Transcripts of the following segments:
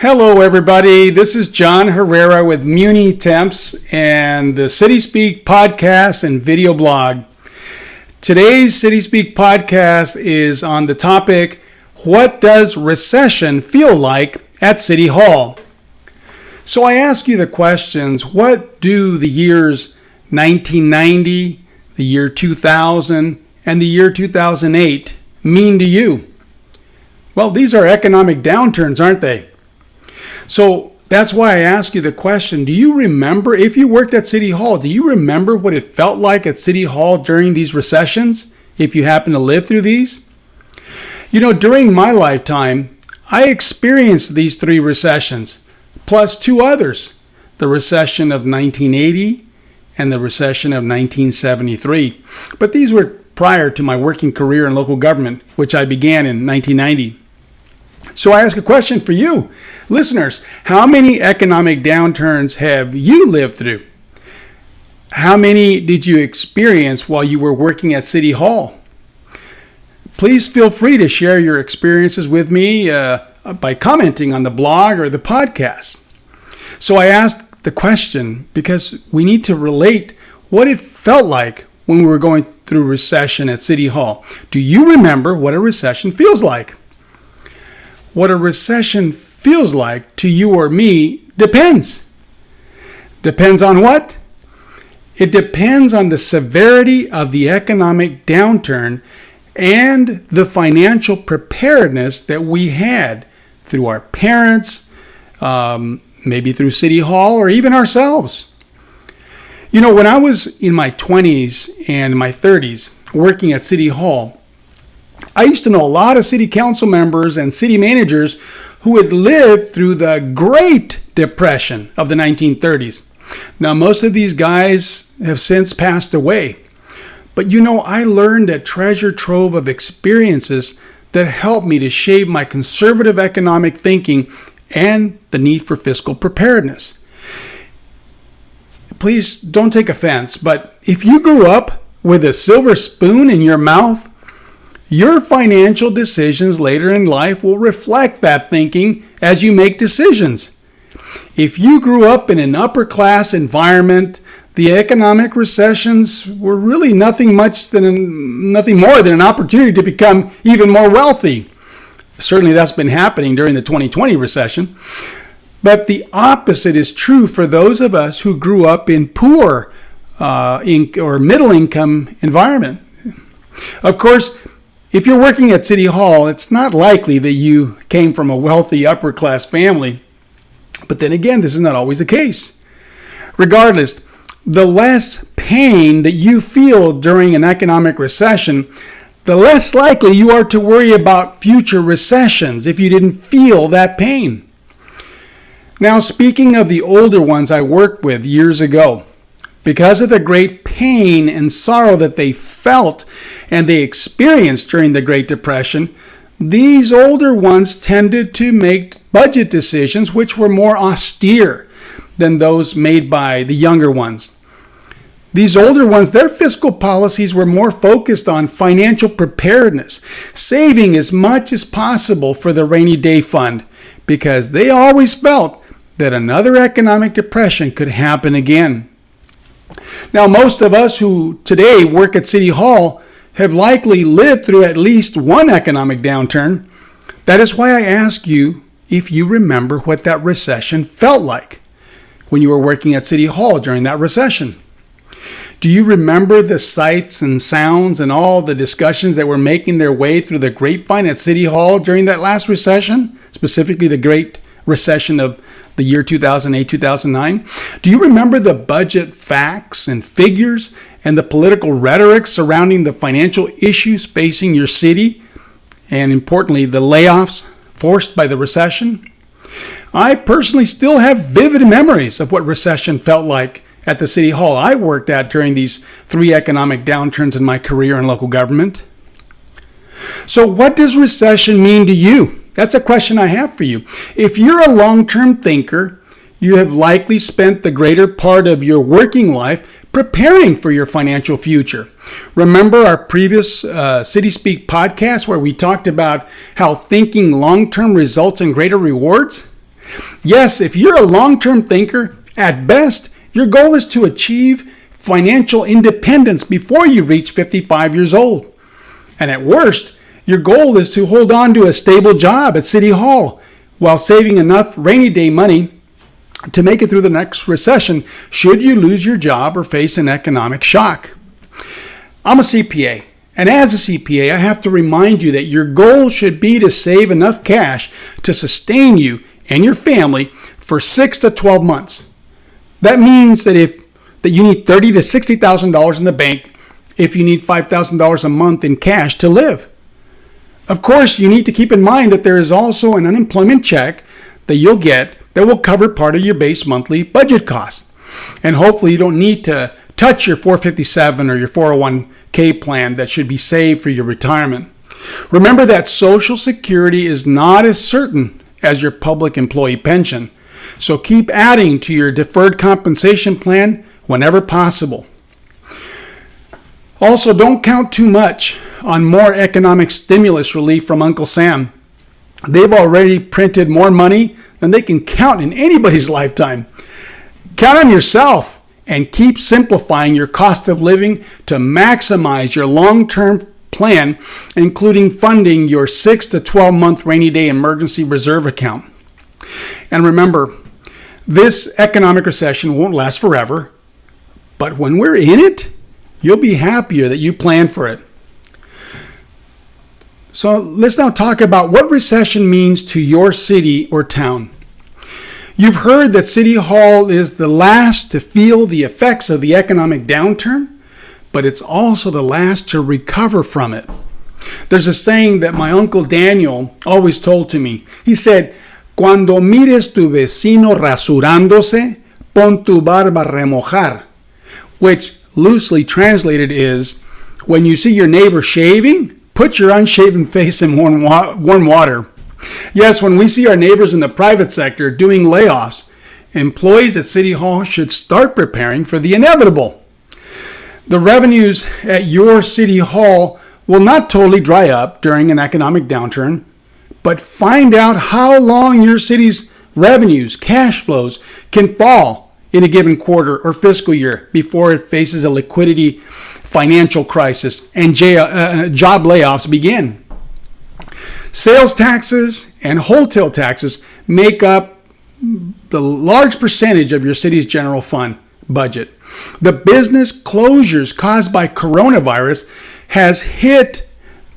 Hello everybody, this is John Herrera with Muni Temps and the City Speak podcast and video blog. Today's City Speak podcast is on the topic, what does recession feel like at City Hall? So I ask you the questions, what do the years 1990, the year 2000, and the year 2008 mean to you? Well, these are economic downturns, aren't they? So that's why I ask you the question, do you remember, if you worked at City Hall, do you remember what it felt like at City Hall during these recessions, if you happen to live through these? You know, during my lifetime, I experienced these three recessions, plus two others, the recession of 1980 and the recession of 1973. But these were prior to my working career in local government, which I began in 1990. So I ask a question for you, listeners. How many economic downturns have you lived through? How many did you experience while you were working at City Hall? Please feel free to share your experiences with me by commenting on the blog or the podcast. So I asked the question because we need to relate what it felt like when we were going through recession at City Hall. Do you remember what a recession feels like? What a recession feels like to you or me depends. Depends on what? It depends on the severity of the economic downturn and the financial preparedness that we had through our parents, maybe through City Hall, or even ourselves. You know, when I was in my 20s and my 30s working at City Hall, I used to know a lot of city council members and city managers who had lived through the Great Depression of the 1930s. Now, most of these guys have since passed away. But you know, I learned a treasure trove of experiences that helped me to shape my conservative economic thinking and the need for fiscal preparedness. Please don't take offense, but if you grew up with a silver spoon in your mouth, your financial decisions later in life will reflect that thinking as you make decisions. If you grew up in an upper class environment, the economic recessions were really nothing more than an opportunity to become even more wealthy. Certainly that's been happening during the 2020 recession. But the opposite is true for those of us who grew up in poor or middle income environment. Of course, if you're working at City Hall, it's not likely that you came from a wealthy upper class family. But then again, this is not always the case. Regardless, the less pain that you feel during an economic recession, the less likely you are to worry about future recessions if you didn't feel that pain. Now, speaking of the older ones I worked with years ago, because of the great pain and sorrow that they felt and they experienced during the Great Depression, these older ones tended to make budget decisions which were more austere than those made by the younger ones. These older ones, their fiscal policies were more focused on financial preparedness, saving as much as possible for the rainy day fund, because they always felt that another economic depression could happen again. Now, most of us who today work at City Hall have likely lived through at least one economic downturn. That is why I ask you if you remember what that recession felt like when you were working at City Hall during that recession. Do you remember the sights and sounds and all the discussions that were making their way through the grapevine at City Hall during that last recession, specifically the Great Recession of the year 2008-2009? Do you remember the budget facts and figures and the political rhetoric surrounding the financial issues facing your city, and importantly, the layoffs forced by the recession? I personally still have vivid memories of what recession felt like at the City Hall I worked at during these three economic downturns in my career in local government. So what does recession mean to you? That's a question I have for you. If you're a long-term thinker, you have likely spent the greater part of your working life preparing for your financial future. Remember our previous City Speak podcast where we talked about how thinking long-term results in greater rewards? Yes, if you're a long-term thinker, at best, your goal is to achieve financial independence before you reach 55 years old. And at worst, your goal is to hold on to a stable job at City Hall while saving enough rainy day money to make it through the next recession should you lose your job or face an economic shock. I'm a CPA, and as a CPA, I have to remind you that your goal should be to save enough cash to sustain you and your family for 6 to 12 months. That means that you need $30,000 to $60,000 in the bank if you need $5,000 a month in cash to live. Of course, you need to keep in mind that there is also an unemployment check that you'll get that will cover part of your base monthly budget costs. And hopefully you don't need to touch your 457 or your 401k plan that should be saved for your retirement. Remember that Social Security is not as certain as your public employee pension. So keep adding to your deferred compensation plan whenever possible. Also, don't count too much on more economic stimulus relief from Uncle Sam. They've already printed more money than they can count in anybody's lifetime. Count on yourself and keep simplifying your cost of living to maximize your long-term plan, including funding your 6 to 12-month rainy day emergency reserve account. And remember, this economic recession won't last forever, but when we're in it, you'll be happier that you planned for it. So let's now talk about what recession means to your city or town. You've heard that City Hall is the last to feel the effects of the economic downturn, but it's also the last to recover from it. There's a saying that my Uncle Daniel always told to me. He said, "Cuando mires tu vecino rasurándose, pon tu barba a remojar," which loosely translated is, when you see your neighbor shaving, put your unshaven face in warm water. Yes, when we see our neighbors in the private sector doing layoffs, employees at City Hall should start preparing for the inevitable. The revenues at your City Hall will not totally dry up during an economic downturn, but find out how long your city's revenues, cash flows, can fall in a given quarter or fiscal year before it faces a liquidity financial crisis and job layoffs begin. Sales taxes and wholesale taxes make up the large percentage of your city's general fund budget. The business closures caused by coronavirus has hit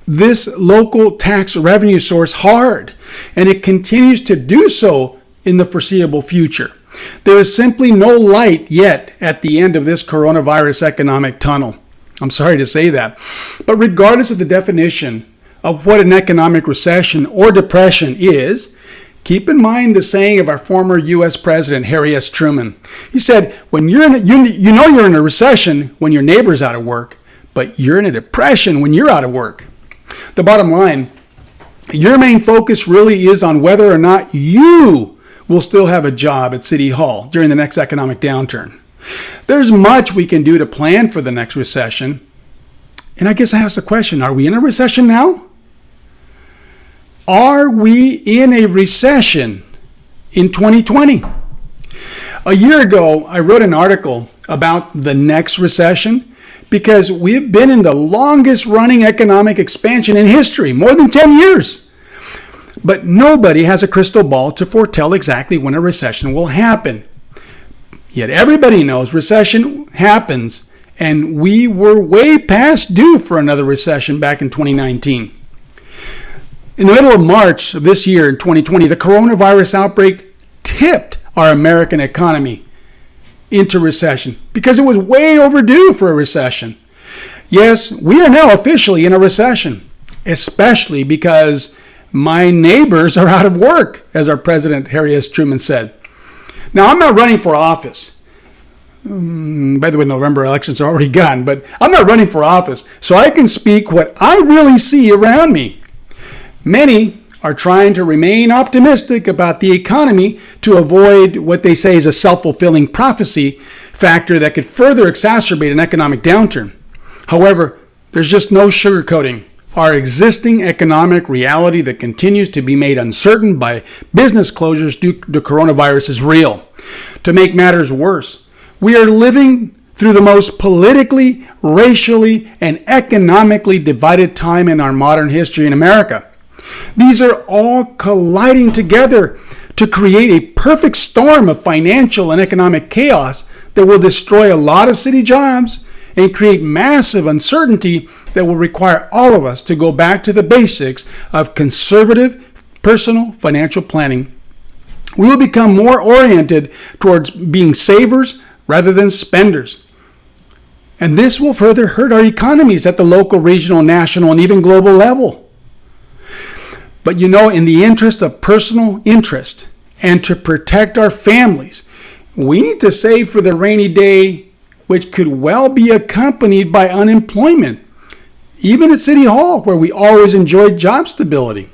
this local tax revenue source hard, and it continues to do so in the foreseeable future. There is simply no light yet at the end of this coronavirus economic tunnel. I'm sorry to say that. But regardless of the definition of what an economic recession or depression is, keep in mind the saying of our former U.S. President, Harry S. Truman. He said, when you're in a recession when your neighbor's out of work, but you're in a depression when you're out of work. The bottom line, your main focus really is on whether or not you will still have a job at City Hall during the next economic downturn. There's much we can do to plan for the next recession. And I guess I ask the question, are we in a recession now? Are we in a recession in 2020? A year ago, I wrote an article about the next recession because we've been in the longest running economic expansion in history, more than 10 years. But nobody has a crystal ball to foretell exactly when a recession will happen. Yet everybody knows recession happens, and we were way past due for another recession back in 2019. In the middle of March of this year, in 2020, the coronavirus outbreak tipped our American economy into recession because it was way overdue for a recession. Yes, we are now officially in a recession, especially because my neighbors are out of work, as our President Harry S. Truman said. Now, I'm not running for office. By the way, November elections are already gone, but I'm not running for office, so I can speak what I really see around me. Many are trying to remain optimistic about the economy to avoid what they say is a self-fulfilling prophecy factor that could further exacerbate an economic downturn. However, there's just no sugarcoating our existing economic reality that continues to be made uncertain by business closures due to coronavirus is real. To make matters worse, we are living through the most politically, racially, and economically divided time in our modern history in America. These are all colliding together to create a perfect storm of financial and economic chaos that will destroy a lot of city jobs and create massive uncertainty that will require all of us to go back to the basics of conservative personal financial planning. We will become more oriented towards being savers rather than spenders. And this will further hurt our economies at the local, regional, national, and even global level. But in the interest of personal interest and to protect our families, we need to save for the rainy day, which could well be accompanied by unemployment, even at City Hall, where we always enjoyed job stability.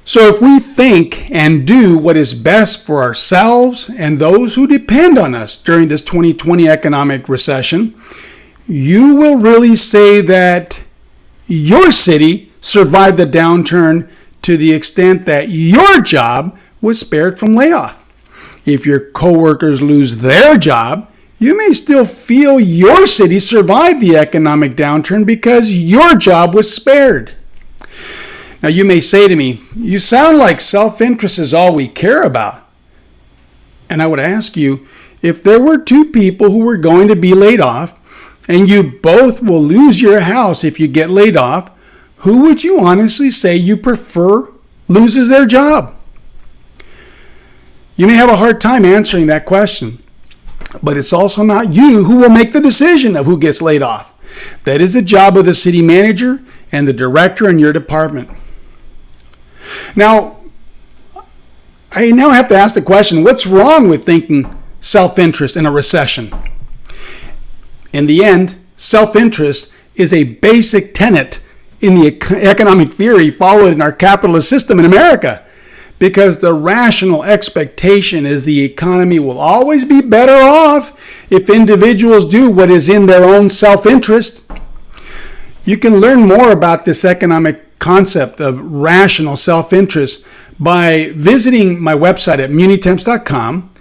So if we think and do what is best for ourselves and those who depend on us during this 2020 economic recession, you will really say that your city survived the downturn to the extent that your job was spared from layoff. If your coworkers lose their job, you may still feel your city survived the economic downturn because your job was spared. Now you may say to me, you sound like self-interest is all we care about. And I would ask you, if there were two people who were going to be laid off, and you both will lose your house if you get laid off, who would you honestly say you prefer loses their job? You may have a hard time answering that question, but it's also not you who will make the decision of who gets laid off. That is the job of the city manager and the director in your department. Now, I have to ask the question, what's wrong with thinking self-interest in a recession? In the end, self-interest is a basic tenet in the economic theory followed in our capitalist system in America, because the rational expectation is the economy will always be better off if individuals do what is in their own self-interest. You can learn more about this economic concept of rational self-interest by visiting my website at munitemps.com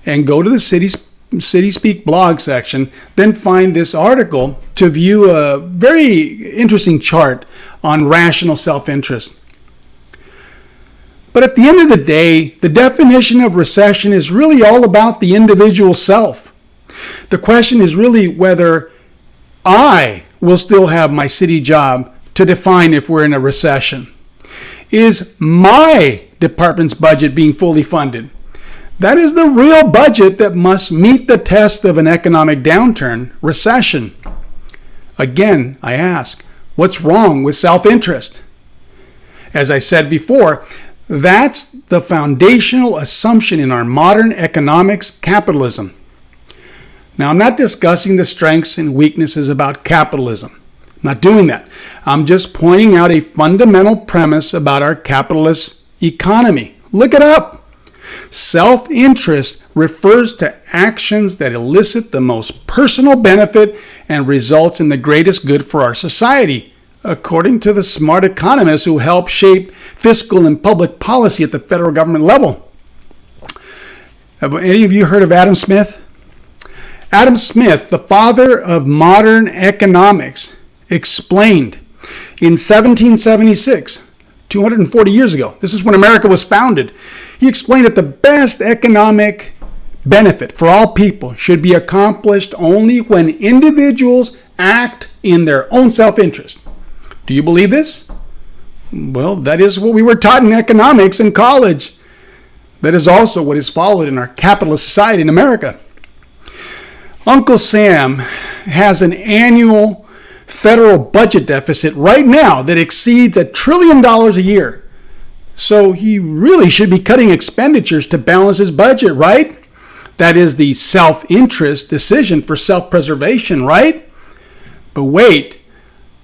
and go to the City Speak blog section, then find this article to view a very interesting chart on rational self-interest. But at the end of the day, the definition of recession is really all about the individual self. The question is really whether I will still have my city job to define if we're in a recession. Is my department's budget being fully funded? That is the real budget that must meet the test of an economic downturn, recession. Again, I ask, what's wrong with self-interest? As I said before, that's the foundational assumption in our modern economics, capitalism. Now, I'm not discussing the strengths and weaknesses about capitalism. I'm not doing that. I'm just pointing out a fundamental premise about our capitalist economy. Look it up. Self-interest refers to actions that elicit the most personal benefit and results in the greatest good for our society, according to the smart economists who help shape fiscal and public policy at the federal government level. Have any of you heard of Adam Smith? Adam Smith, the father of modern economics, explained in 1776, 240 years ago, this is when America was founded, he explained that the best economic benefit for all people should be accomplished only when individuals act in their own self-interest. Do you believe this? Well, that is what we were taught in economics in college. That is also what is followed in our capitalist society in America. Uncle Sam has an annual federal budget deficit right now that exceeds $1 trillion a year. So he really should be cutting expenditures to balance his budget, right? That is the self-interest decision for self-preservation, right? But wait,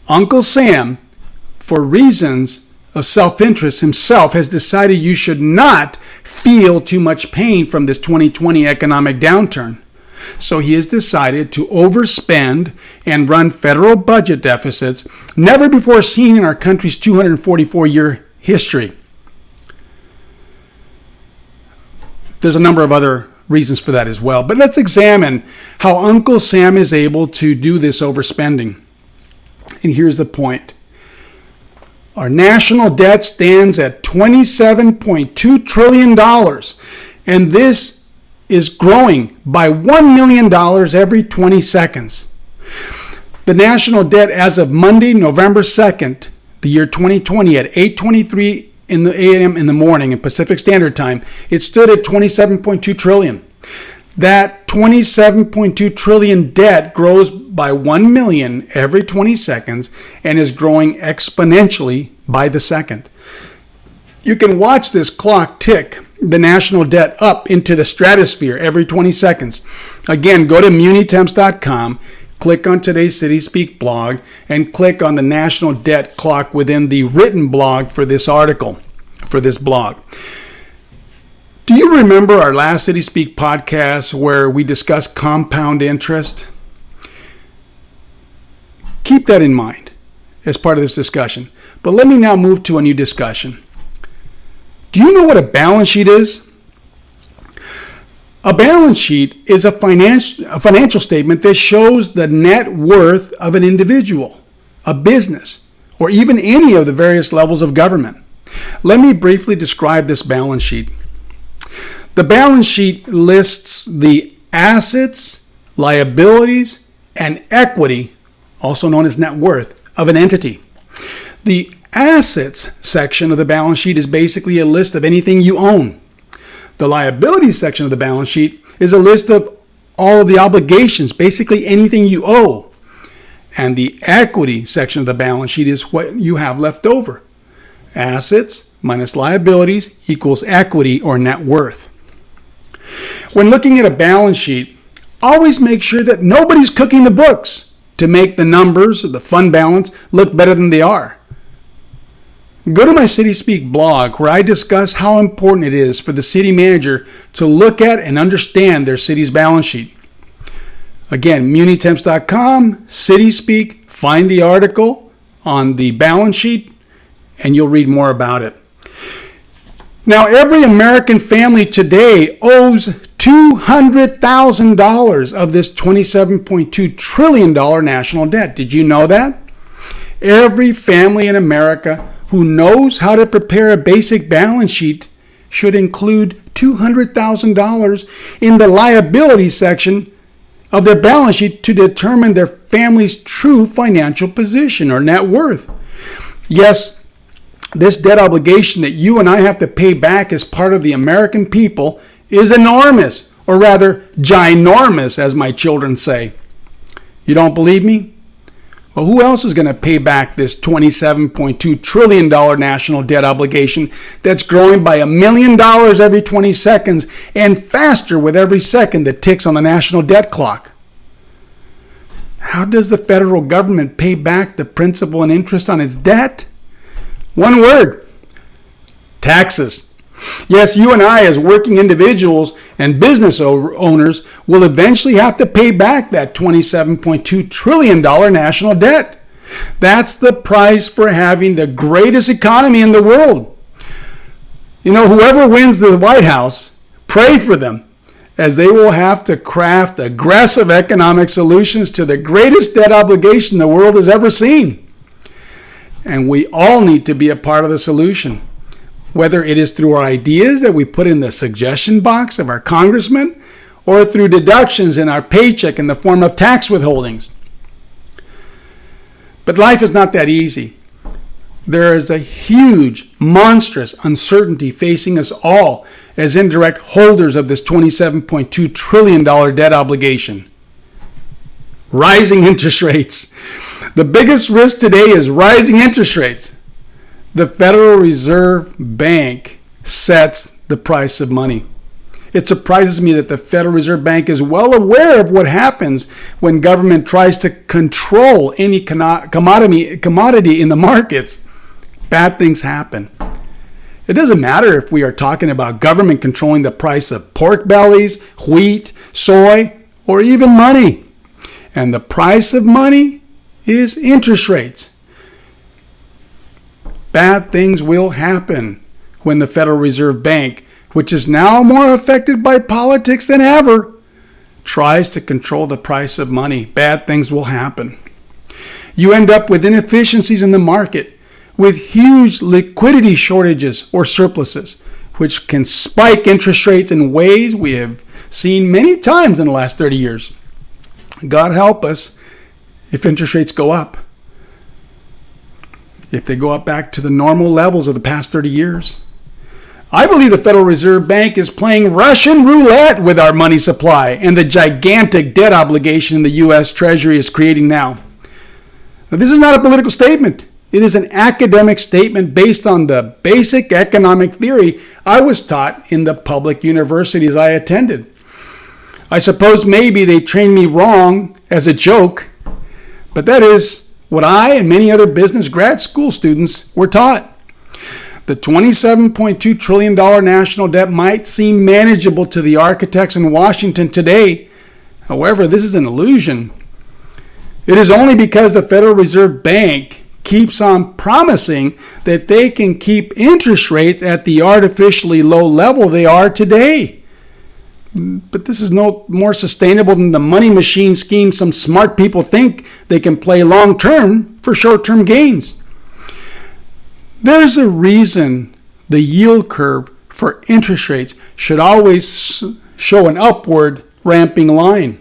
Uncle Sam, for reasons of self-interest himself, has decided you should not feel too much pain from this 2020 economic downturn. So he has decided to overspend and run federal budget deficits never before seen in our country's 244-year history. There's a number of other reasons for that as well. But let's examine how Uncle Sam is able to do this overspending. And here's the point. Our national debt stands at $27.2 trillion. And this is growing by $1 million every 20 seconds. The national debt as of Monday, November 2nd, the year 2020 at 8:23 a.m. in the morning in Pacific Standard Time, it stood at $27.2 trillion. That $27.2 trillion debt grows by 1 million every 20 seconds and is growing exponentially by the second. You can watch this clock tick the national debt up into the stratosphere every 20 seconds. Again, go to munitemps.com, click on today's City Speak blog, and click on the national debt clock within the written blog for this article, for this blog. Do you remember our last City Speak podcast where we discussed compound interest? Keep that in mind as part of this discussion. But let me now move to a new discussion. Do you know what a balance sheet is? A balance sheet is a financial statement that shows the net worth of an individual, a business, or even any of the various levels of government. Let me briefly describe this balance sheet. The balance sheet lists the assets, liabilities, and equity, also known as net worth, of an entity. The assets section of the balance sheet is basically a list of anything you own. The liabilities section of the balance sheet is a list of all of the obligations, basically anything you owe. And the equity section of the balance sheet is what you have left over. Assets minus liabilities equals equity or net worth. When looking at a balance sheet, always make sure that nobody's cooking the books to make the numbers, the fund balance, look better than they are. Go to my City Speak blog where I discuss how important it is for the city manager to look at and understand their city's balance sheet. Again, munitemps.com, City Speak, find the article on the balance sheet and you'll read more about it. Now, every American family today owes $200,000 of this $27.2 trillion national debt. Did you know that? Every family in America who knows how to prepare a basic balance sheet should include $200,000 in the liability section of their balance sheet to determine their family's true financial position or net worth. Yes, this debt obligation that you and I have to pay back as part of the American people is enormous, or rather ginormous, as my children say. You don't believe me? Well, who else is going to pay back this $27.2 trillion national debt obligation that's growing by $1 million every 20 seconds and faster with every second that ticks on the national debt clock? How does the federal government pay back the principal and interest on its debt? One word: taxes. Yes, you and I as working individuals and business owners will eventually have to pay back that $27.2 trillion national debt. That's the price for having the greatest economy in the world. You know, whoever wins the White House, pray for them, as they will have to craft aggressive economic solutions to the greatest debt obligation the world has ever seen. And we all need to be a part of the solution, whether it is through our ideas that we put in the suggestion box of our congressman or through deductions in our paycheck in the form of tax withholdings. But life is not that easy. There is a huge, monstrous uncertainty facing us all as indirect holders of this $27.2 trillion debt obligation. Rising interest rates. The biggest risk today is rising interest rates. The Federal Reserve Bank sets the price of money. It surprises me that the Federal Reserve Bank is well aware of what happens when government tries to control any commodity in the markets. Bad things happen. It doesn't matter if we are talking about government controlling the price of pork bellies, wheat, soy, or even money. And the price of money is interest rates. Bad things will happen when the Federal Reserve Bank, which is now more affected by politics than ever, tries to control the price of money. Bad things will happen. You end up with inefficiencies in the market, with huge liquidity shortages or surpluses, which can spike interest rates in ways we have seen many times in the last 30 years. God help us if interest rates go up. If they go up back to the normal levels of the past 30 years. I believe the Federal Reserve Bank is playing Russian roulette with our money supply and the gigantic debt obligation the U.S. Treasury is creating now. Now, this is not a political statement. It is an academic statement based on the basic economic theory I was taught in the public universities I attended. I suppose maybe they trained me wrong as a joke, but that is what I and many other business grad school students were taught. The $27.2 trillion national debt might seem manageable to the architects in Washington today. However, this is an illusion. It is only because the Federal Reserve Bank keeps on promising that they can keep interest rates at the artificially low level they are today. But this is no more sustainable than the money machine scheme some smart people think they can play long term for short term gains. There's a reason the yield curve for interest rates should always show an upward ramping line.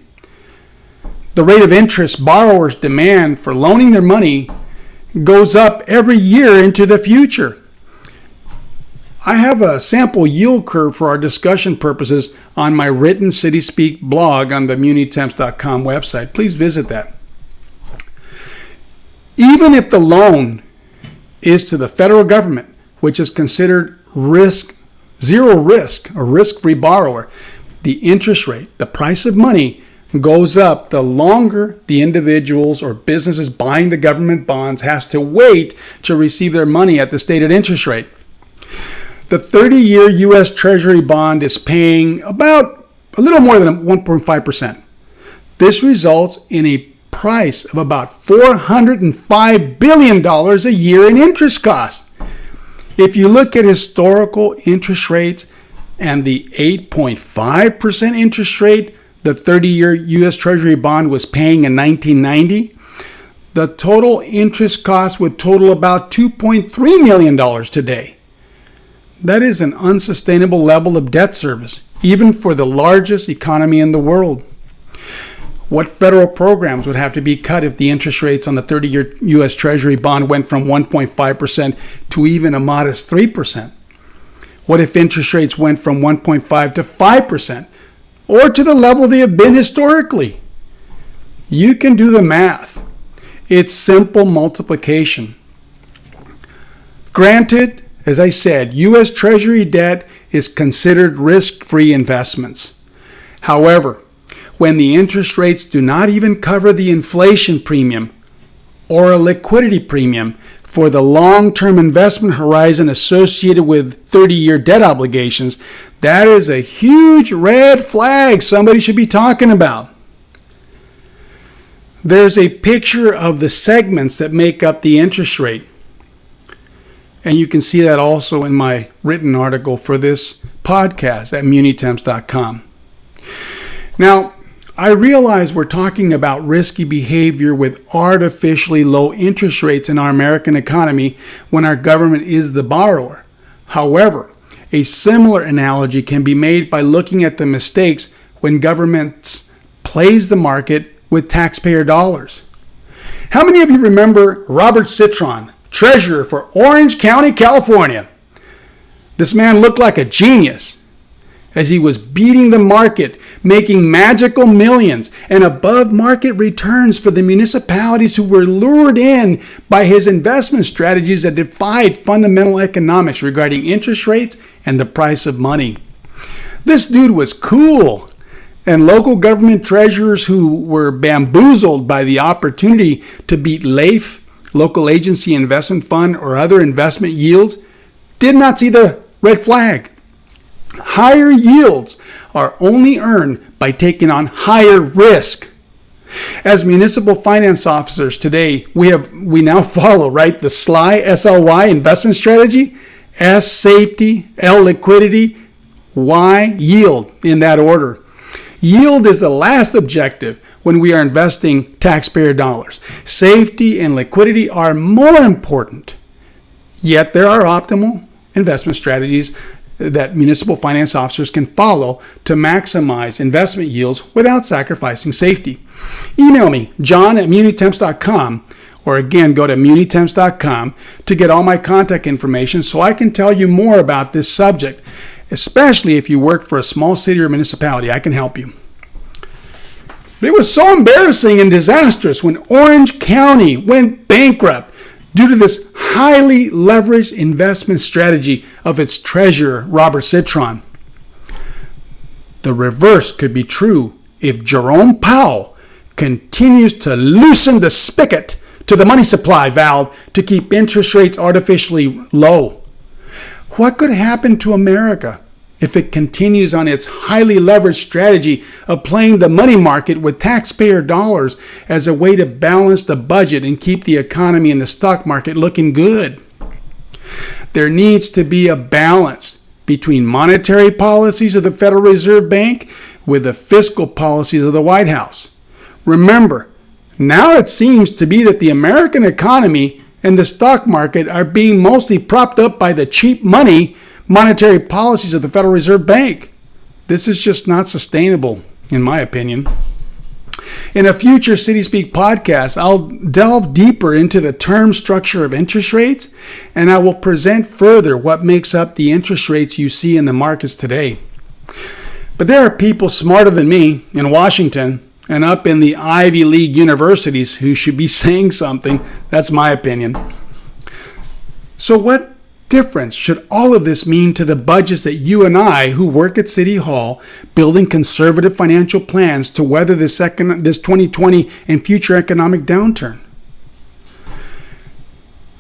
The rate of interest borrowers demand for loaning their money goes up every year into the future. I have a sample yield curve for our discussion purposes on my written City Speak blog on the munitemps.com website. Please visit that. Even if the loan is to the federal government, which is considered zero risk, a risk-free borrower, the interest rate, the price of money, goes up the longer the individuals or businesses buying the government bonds has to wait to receive their money at the stated interest rate. The 30-year U.S. Treasury bond is paying about a little more than 1.5%. This results in a price of about $405 billion a year in interest costs. If you look at historical interest rates and the 8.5% interest rate the 30-year U.S. Treasury bond was paying in 1990, the total interest cost would total about $2.3 million today. That is an unsustainable level of debt service, even for the largest economy in the world. What federal programs would have to be cut if the interest rates on the 30-year U.S. Treasury bond went from 1.5% to even a modest 3%? What if interest rates went from 1.5 to 5%, or to the level they have been historically? You can do the math. It's simple multiplication. Granted, as I said, U.S. Treasury debt is considered risk-free investments. However, when the interest rates do not even cover the inflation premium or a liquidity premium for the long-term investment horizon associated with 30-year debt obligations, that is a huge red flag somebody should be talking about. There's a picture of the segments that make up the interest rate. And you can see that also in my written article for this podcast at munitemps.com. Now, I realize we're talking about risky behavior with artificially low interest rates in our American economy when our government is the borrower. However, a similar analogy can be made by looking at the mistakes when governments plays the market with taxpayer dollars. How many of you remember Robert Citron, treasurer for Orange County, California? This man looked like a genius as he was beating the market, making magical millions and above market returns for the municipalities who were lured in by his investment strategies that defied fundamental economics regarding interest rates and the price of money. This dude was cool, and local government treasurers who were bamboozled by the opportunity to beat LAIF, local agency investment fund, or other investment yields did not see the red flag. Higher yields are only earned by taking on higher risk. As municipal finance officers today, we now follow, right, the SLY, SLY investment strategy, S safety, L liquidity, Y yield, in that order. Yield is the last objective when we are investing taxpayer dollars. Safety and liquidity are more important. Yet there are optimal investment strategies that municipal finance officers can follow to maximize investment yields without sacrificing safety. Email me, john@munitemps.com, or again, go to munitemps.com to get all my contact information so I can tell you more about this subject, especially if you work for a small city or municipality. I can help you. But it was so embarrassing and disastrous when Orange County went bankrupt due to this highly leveraged investment strategy of its treasurer, Robert Citron. The reverse could be true if Jerome Powell continues to loosen the spigot to the money supply valve to keep interest rates artificially low. What could happen to America if it continues on its highly leveraged strategy of playing the money market with taxpayer dollars as a way to balance the budget and keep the economy and the stock market looking good? There needs to be a balance between monetary policies of the Federal Reserve Bank with the fiscal policies of the White House. Remember, now it seems to be that the American economy and the stock market are being mostly propped up by the cheap money monetary policies of the Federal Reserve Bank. This is just not sustainable, in my opinion. In a future City Speak podcast, I'll delve deeper into the term structure of interest rates, and I will present further what makes up the interest rates you see in the markets today. But there are people smarter than me in Washington and up in the Ivy League universities who should be saying something. That's my opinion. So what difference should all of this mean to the budgets that you and I, who work at City Hall, building conservative financial plans to weather this 2020 and future economic downturn?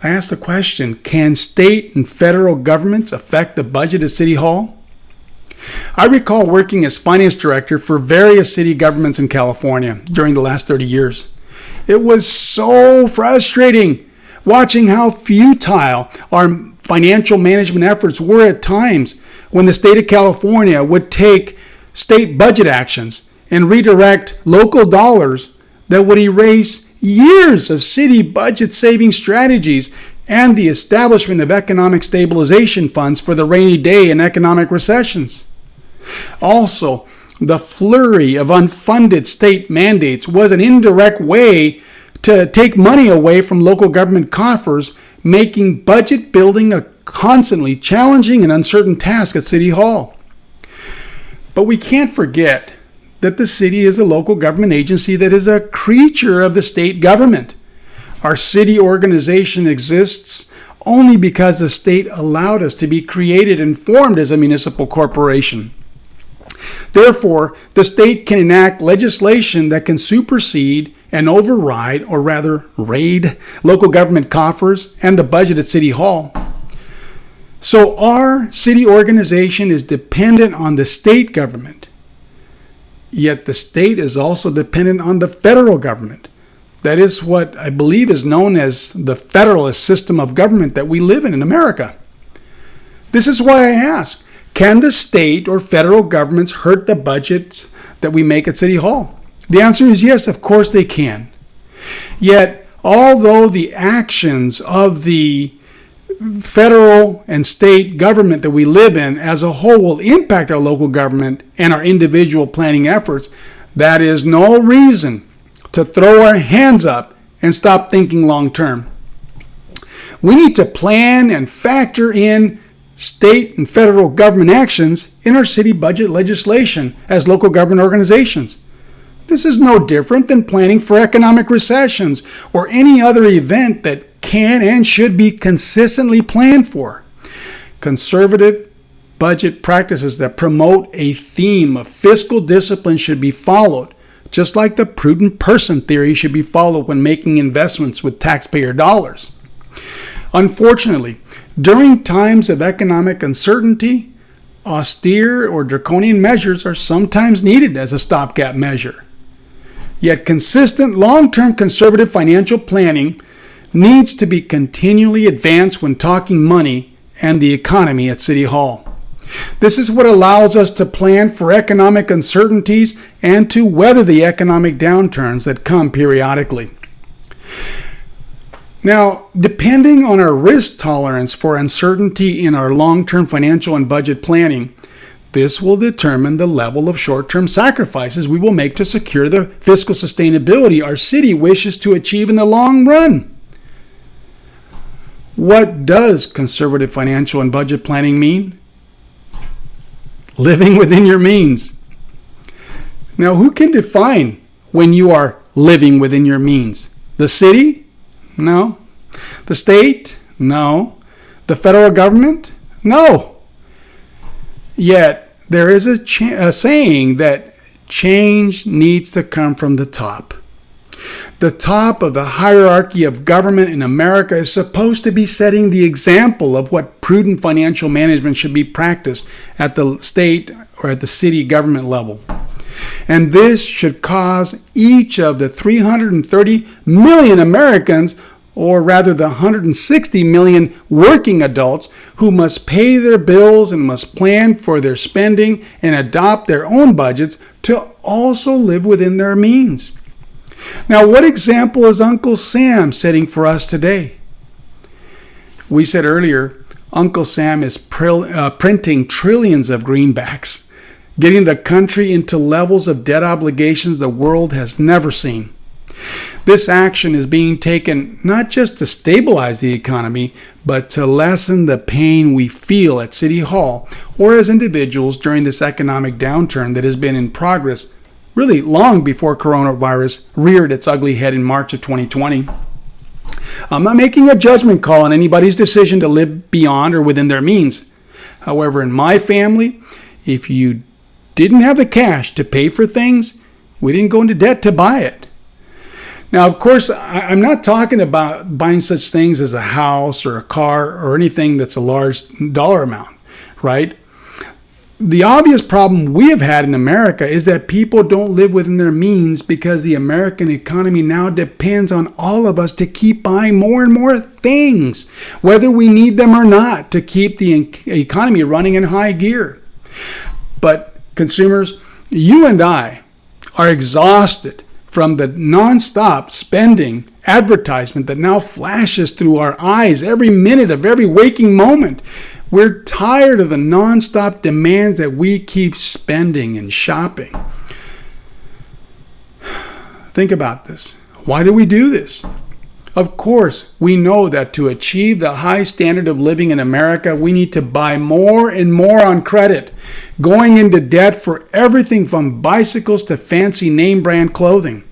I ask the question, can state and federal governments affect the budget at City Hall? I recall working as finance director for various city governments in California during the last 30 years. It was so frustrating watching how futile our financial management efforts were at times when the state of California would take state budget actions and redirect local dollars that would erase years of city budget saving strategies and the establishment of economic stabilization funds for the rainy day and economic recessions. Also, the flurry of unfunded state mandates was an indirect way to take money away from local government coffers, making budget building a constantly challenging and uncertain task at City Hall. But we can't forget that the city is a local government agency that is a creature of the state government. Our city organization exists only because the state allowed us to be created and formed as a municipal corporation. Therefore, the state can enact legislation that can supersede and override, or rather raid, local government coffers and the budget at City Hall. So our city organization is dependent on the state government. Yet the state is also dependent on the federal government. That is what I believe is known as the federalist system of government that we live in America. This is why I ask, can the state or federal governments hurt the budgets that we make at City Hall? The answer is yes, of course they can. Yet, although the actions of the federal and state government that we live in as a whole will impact our local government and our individual planning efforts, that is no reason to throw our hands up and stop thinking long term. We need to plan and factor in state and federal government actions in our city budget legislation as local government organizations. This is no different than planning for economic recessions or any other event that can and should be consistently planned for. Conservative budget practices that promote a theme of fiscal discipline should be followed, just like the prudent person theory should be followed when making investments with taxpayer dollars. Unfortunately, during times of economic uncertainty, austere or draconian measures are sometimes needed as a stopgap measure. Yet consistent long-term conservative financial planning needs to be continually advanced when talking money and the economy at City Hall. This is what allows us to plan for economic uncertainties and to weather the economic downturns that come periodically. Now, depending on our risk tolerance for uncertainty in our long-term financial and budget planning, this will determine the level of short-term sacrifices we will make to secure the fiscal sustainability our city wishes to achieve in the long run. What does conservative financial and budget planning mean? Living within your means. Now, who can define when you are living within your means? The city? No. The state? No. The federal government? No. Yet, there is a saying that change needs to come from the top. The top of the hierarchy of government in America is supposed to be setting the example of what prudent financial management should be practiced at the state or at the city government level. And this should cause each of the 330 million Americans, or rather the 160 million working adults who must pay their bills and must plan for their spending and adopt their own budgets, to also live within their means. Now, what example is Uncle Sam setting for us today? We said earlier, Uncle Sam is printing trillions of greenbacks, getting the country into levels of debt obligations the world has never seen. This action is being taken not just to stabilize the economy, but to lessen the pain we feel at City Hall or as individuals during this economic downturn that has been in progress really long before coronavirus reared its ugly head in March of 2020. I'm not making a judgment call on anybody's decision to live beyond or within their means. However, in my family, if you didn't have the cash to pay for things, we didn't go into debt to buy it. Now, of course, I'm not talking about buying such things as a house or a car or anything that's a large dollar amount, right? The obvious problem we have had in America is that people don't live within their means because the American economy now depends on all of us to keep buying more and more things, whether we need them or not, to keep the economy running in high gear. But consumers, you and I are exhausted from the nonstop spending advertisement that now flashes through our eyes every minute of every waking moment. We're tired of the nonstop demands that we keep spending and shopping. Think about this. Why do we do this? Of course, we know that to achieve the high standard of living in America, we need to buy more and more on credit, going into debt for everything from bicycles to fancy name brand clothing.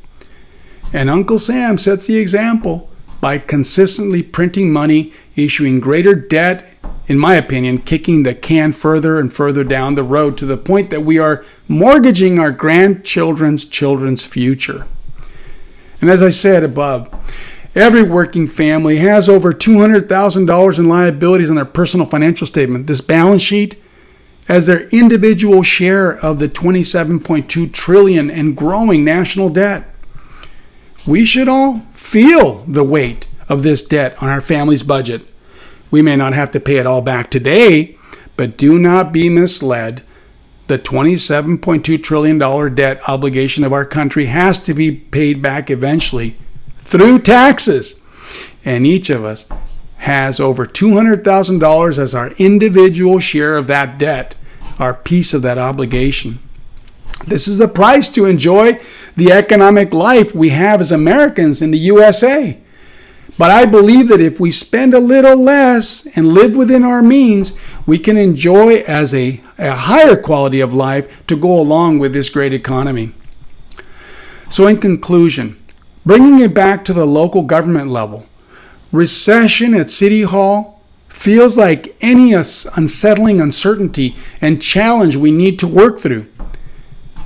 And Uncle Sam sets the example by consistently printing money, issuing greater debt, in my opinion, kicking the can further and further down the road to the point that we are mortgaging our grandchildren's children's future. And as I said above, every working family has over $200,000 in liabilities on their personal financial statement, this balance sheet, as their individual share of the $27.2 trillion and growing national debt. We should all feel the weight of this debt on our family's budget. We may not have to pay it all back today, but do not be misled. The $27.2 trillion debt obligation of our country has to be paid back eventually through taxes. And each of us has over $200,000 as our individual share of that debt, our piece of that obligation. This is the price to enjoy the economic life we have as Americans in the USA. But I believe that if we spend a little less and live within our means, we can enjoy as a higher quality of life to go along with this great economy. So in conclusion, bringing it back to the local government level, recession at City Hall feels like any unsettling uncertainty and challenge we need to work through.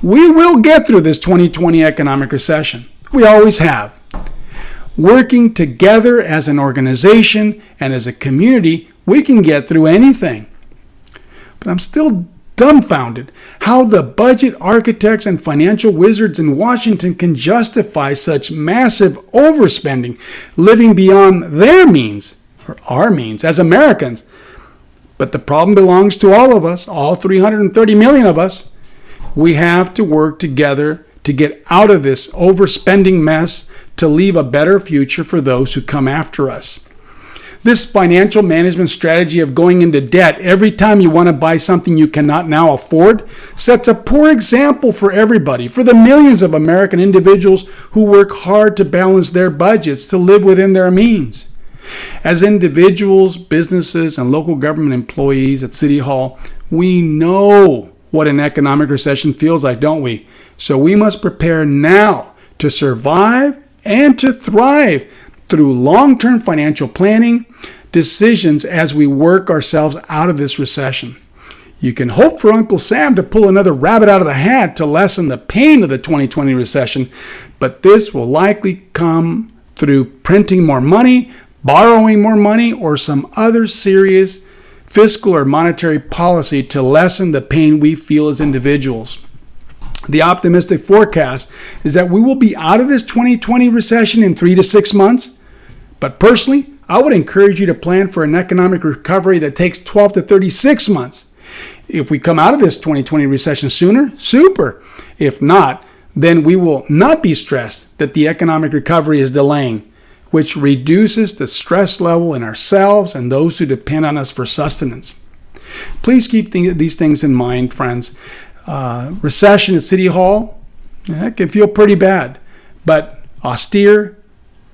We will get through this 2020 economic recession. We always have. Working together as an organization and as a community, we can get through anything. But I'm still dumbfounded how the budget architects and financial wizards in Washington can justify such massive overspending, living beyond their means, or our means, as Americans. But the problem belongs to all of us, all 330 million of us. We have to work together to get out of this overspending mess, to leave a better future for those who come after us. This financial management strategy of going into debt every time you want to buy something you cannot now afford sets a poor example for everybody, for the millions of American individuals who work hard to balance their budgets to live within their means. As individuals, businesses, and local government employees at City Hall, we know what an economic recession feels like, don't we? So we must prepare now to survive and to thrive through long-term financial planning, decisions as we work ourselves out of this recession. You can hope for Uncle Sam to pull another rabbit out of the hat to lessen the pain of the 2020 recession, but this will likely come through printing more money, borrowing more money, or some other serious fiscal or monetary policy to lessen the pain we feel as individuals. The optimistic forecast is that we will be out of this 2020 recession in 3 to 6 months. But personally, I would encourage you to plan for an economic recovery that takes 12 to 36 months. If we come out of this 2020 recession sooner, super. If not, then we will not be stressed that the economic recovery is delaying, which reduces the stress level in ourselves and those who depend on us for sustenance. Please keep these things in mind, friends. Recession at City Hall, it can feel pretty bad, but austere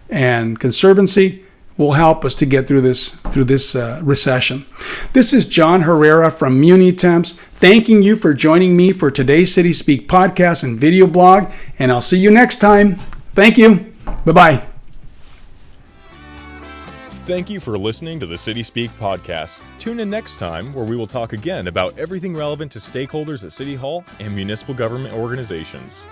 and conservancy will help us to get through this recession. This is John Herrera from MuniTemps, thanking you for joining me for today's City Speak podcast and video blog, and I'll see you next time. Thank you. Bye-bye. Thank you for listening to the City Speak podcast. Tune in next time where we will talk again about everything relevant to stakeholders at City Hall and municipal government organizations.